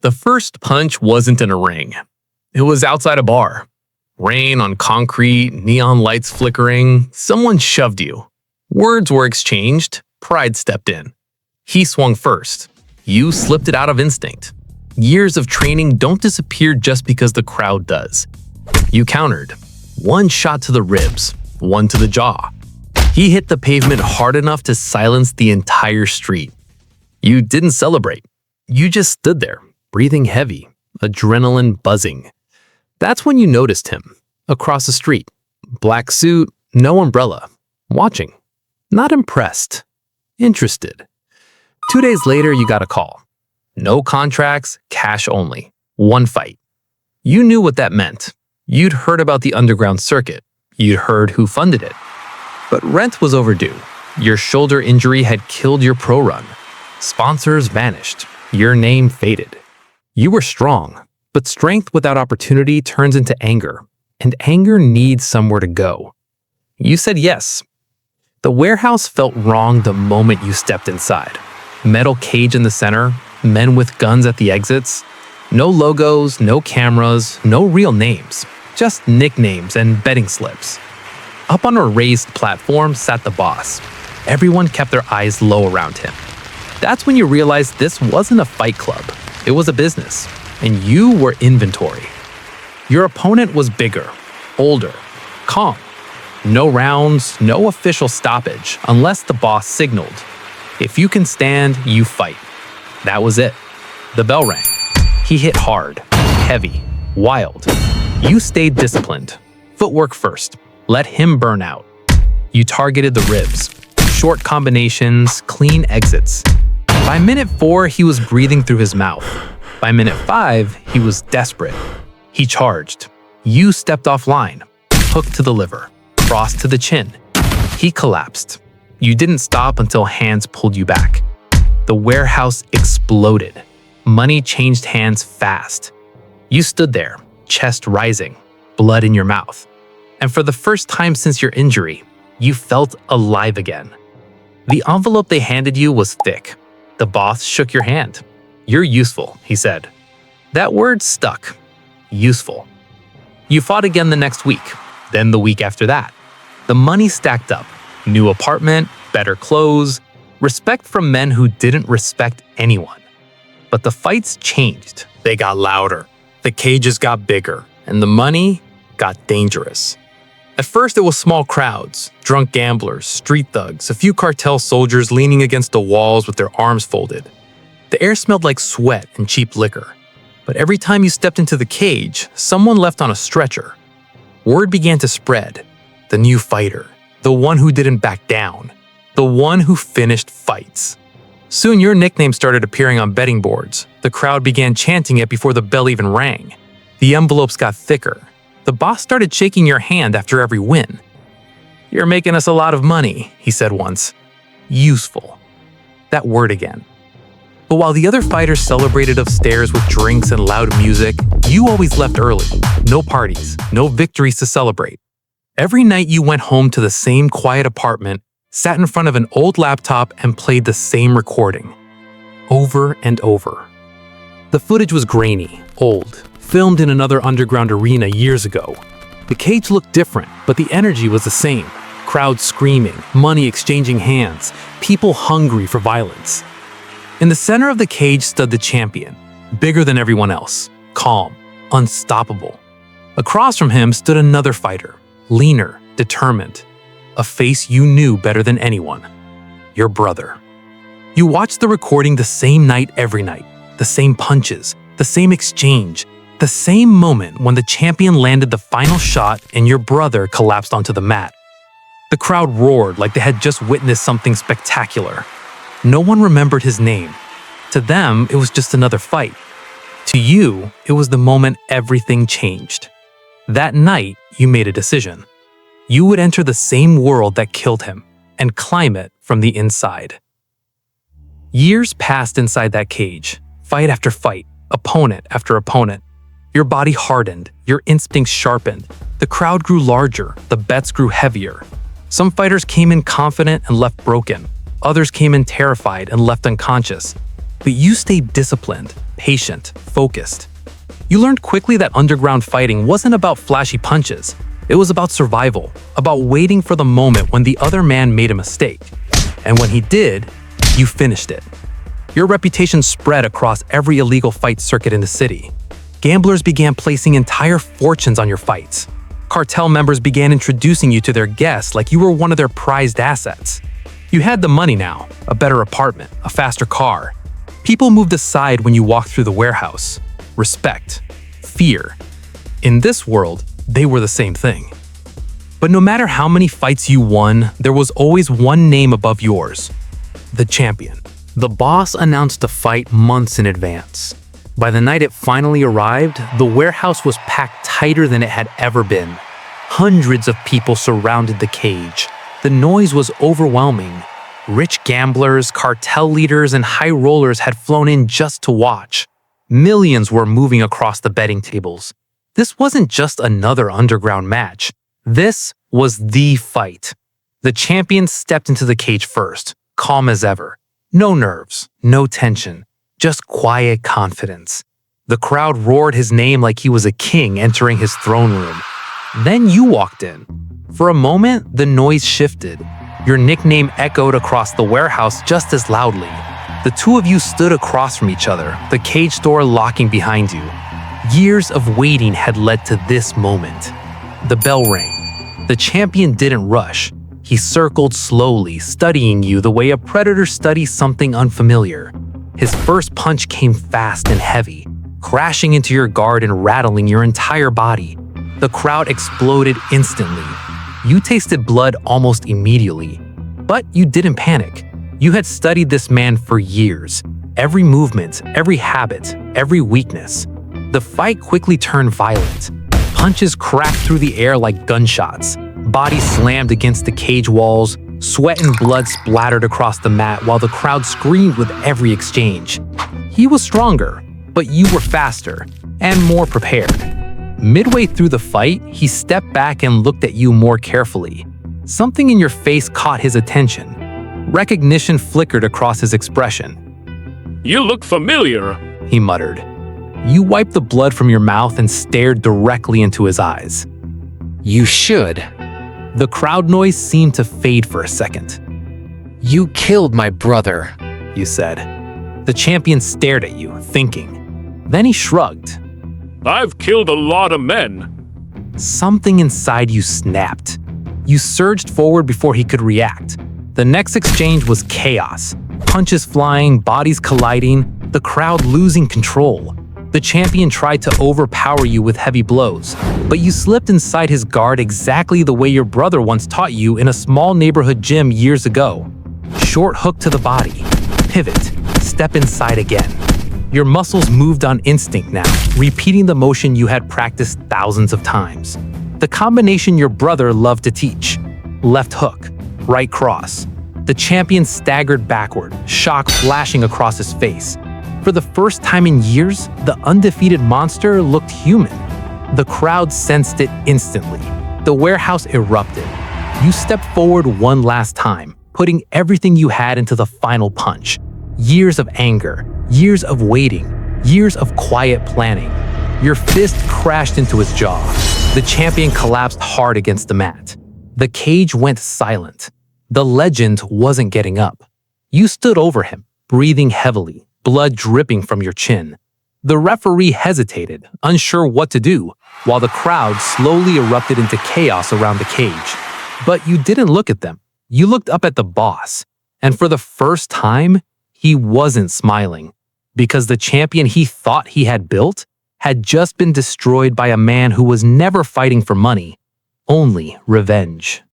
The first punch wasn't in a ring. It was outside a bar. Rain on concrete, neon lights flickering. Someone shoved you. Words were exchanged. Pride stepped in. He swung first. You slipped it out of instinct. Years of training don't disappear just because the crowd does. You countered. One shot to the ribs, one to the jaw. He hit the pavement hard enough to silence the entire street. You didn't celebrate. You just stood there, breathing heavy, adrenaline buzzing. That's when you noticed him, across the street. Black suit, no umbrella. Watching. Not impressed. Interested. 2 days later, you got a call. No contracts, cash only. One fight. You knew what that meant. You'd heard about the underground circuit. You'd heard who funded it. But rent was overdue. Your shoulder injury had killed your pro run. Sponsors vanished. Your name faded. You were strong, but strength without opportunity turns into anger, and anger needs somewhere to go. You said yes. The warehouse felt wrong the moment you stepped inside. Metal cage in the center, men with guns at the exits. No logos, no cameras, no real names, just nicknames and betting slips. Up on a raised platform sat the boss. Everyone kept their eyes low around him. That's when you realized this wasn't a fight club. It was a business, and you were inventory. Your opponent was bigger, older, calm. No rounds, no official stoppage, unless the boss signaled. If you can stand, you fight. That was it. The bell rang. He hit hard, heavy, wild. You stayed disciplined. Footwork first. Let him burn out. You targeted the ribs. Short combinations, clean exits. By minute 4, he was breathing through his mouth. By minute 5, he was desperate. He charged. You stepped offline. Hook to the liver. Cross to the chin. He collapsed. You didn't stop until hands pulled you back. The warehouse exploded. Money changed hands fast. You stood there, chest rising, blood in your mouth. And for the first time since your injury, you felt alive again. The envelope they handed you was thick. The boss shook your hand. "You're useful," he said. That word stuck. Useful. You fought again the next week, then the week after that. The money stacked up. New apartment, better clothes, respect from men who didn't respect anyone. But the fights changed. They got louder. The cages got bigger, and the money got dangerous. At first, it was small crowds, drunk gamblers, street thugs, a few cartel soldiers leaning against the walls with their arms folded. The air smelled like sweat and cheap liquor. But every time you stepped into the cage, someone left on a stretcher. Word began to spread. The new fighter. The one who didn't back down. The one who finished fights. Soon your nickname started appearing on betting boards. The crowd began chanting it before the bell even rang. The envelopes got thicker. The boss started shaking your hand after every win. "You're making us a lot of money," he said once. Useful. That word again. But while the other fighters celebrated upstairs with drinks and loud music, you always left early. No parties, no victories to celebrate. Every night you went home to the same quiet apartment, sat in front of an old laptop and played the same recording. Over and over. The footage was grainy, old, filmed in another underground arena years ago. The cage looked different, but the energy was the same. Crowds screaming, money exchanging hands, people hungry for violence. In the center of the cage stood the champion, bigger than everyone else, calm, unstoppable. Across from him stood another fighter, leaner, determined, a face you knew better than anyone, your brother. You watched the recording the same night every night, the same punches, the same exchange, the same moment when the champion landed the final shot and your brother collapsed onto the mat. The crowd roared like they had just witnessed something spectacular. No one remembered his name. To them, it was just another fight. To you, it was the moment everything changed. That night, you made a decision. You would enter the same world that killed him and climb it from the inside. Years passed inside that cage, fight after fight, opponent after opponent. Your body hardened, your instincts sharpened. The crowd grew larger, the bets grew heavier. Some fighters came in confident and left broken. Others came in terrified and left unconscious. But you stayed disciplined, patient, focused. You learned quickly that underground fighting wasn't about flashy punches. It was about survival, about waiting for the moment when the other man made a mistake. And when he did, you finished it. Your reputation spread across every illegal fight circuit in the city. Gamblers began placing entire fortunes on your fights. Cartel members began introducing you to their guests like you were one of their prized assets. You had the money now, a better apartment, a faster car. People moved aside when you walked through the warehouse. Respect, fear. In this world, they were the same thing. But no matter how many fights you won, there was always one name above yours: the champion. The boss announced the fight months in advance. By the night it finally arrived, the warehouse was packed tighter than it had ever been. Hundreds of people surrounded the cage. The noise was overwhelming. Rich gamblers, cartel leaders, and high rollers had flown in just to watch. Millions were moving across the betting tables. This wasn't just another underground match. This was the fight. The champion stepped into the cage first, calm as ever. No nerves, no tension, just quiet confidence. The crowd roared his name like he was a king entering his throne room. Then you walked in. For a moment, the noise shifted. Your nickname echoed across the warehouse just as loudly. The two of you stood across from each other, the cage door locking behind you. Years of waiting had led to this moment. The bell rang. The champion didn't rush. He circled slowly, studying you the way a predator studies something unfamiliar. His first punch came fast and heavy, crashing into your guard and rattling your entire body. The crowd exploded instantly. You tasted blood almost immediately. But you didn't panic. You had studied this man for years. Every movement, every habit, every weakness. The fight quickly turned violent. Punches cracked through the air like gunshots. Bodies slammed against the cage walls. Sweat and blood splattered across the mat while the crowd screamed with every exchange. He was stronger, but you were faster and more prepared. Midway through the fight, he stepped back and looked at you more carefully. Something in your face caught his attention. Recognition flickered across his expression. "You look familiar," he muttered. You wiped the blood from your mouth and stared directly into his eyes. "You should." The crowd noise seemed to fade for a second. "You killed my brother," you said. The champion stared at you, thinking. Then he shrugged. "I've killed a lot of men." Something inside you snapped. You surged forward before he could react. The next exchange was chaos. Punches flying, bodies colliding, the crowd losing control. The champion tried to overpower you with heavy blows, but you slipped inside his guard exactly the way your brother once taught you in a small neighborhood gym years ago. Short hook to the body, pivot, step inside again. Your muscles moved on instinct now, repeating the motion you had practiced thousands of times. The combination your brother loved to teach. Left hook, right cross. The champion staggered backward, shock flashing across his face. For the first time in years, the undefeated monster looked human. The crowd sensed it instantly. The warehouse erupted. You stepped forward one last time, putting everything you had into the final punch. Years of anger, years of waiting, years of quiet planning. Your fist crashed into his jaw. The champion collapsed hard against the mat. The cage went silent. The legend wasn't getting up. You stood over him, breathing heavily, blood dripping from your chin. The referee hesitated, unsure what to do, while the crowd slowly erupted into chaos around the cage. But you didn't look at them. You looked up at the boss. And for the first time, he wasn't smiling. Because the champion he thought he had built had just been destroyed by a man who was never fighting for money, only revenge.